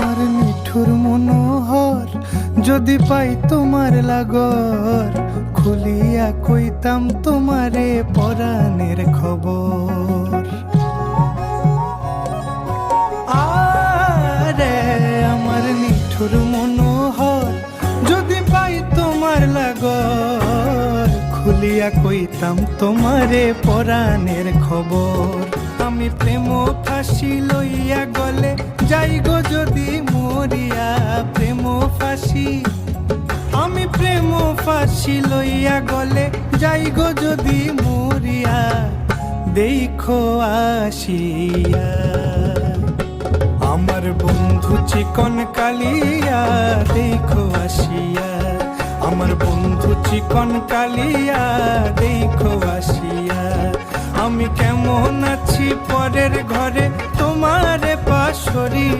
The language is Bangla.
আমার নিঠুর মনোহর যদি পাই তোমার লাগর, খুলিয়া কইতাম তোমারে পরাণের খবর। আরে আমার নিঠুর মনোহর যদি পাই তোমার লাগর, খুলিয়া কইতাম তোমারে পরাণের খবর। আমি প্রেম ফাঁসি লইয়া গলে যাই গো যদি মরিয়া, প্রেম ফাঁসি আমি প্রেম ফাঁসি লইয়া গলে যাই গো যদি মরিয়া, দেখো আসিয়া আমার বন্ধু চিকন কালিয়া, দেখো আসিয়া আমার বন্ধু চিকন কালিয়া, দেখো আসিয়া আমি কেমন আছি পরের ঘরে তোমারে পাশরি।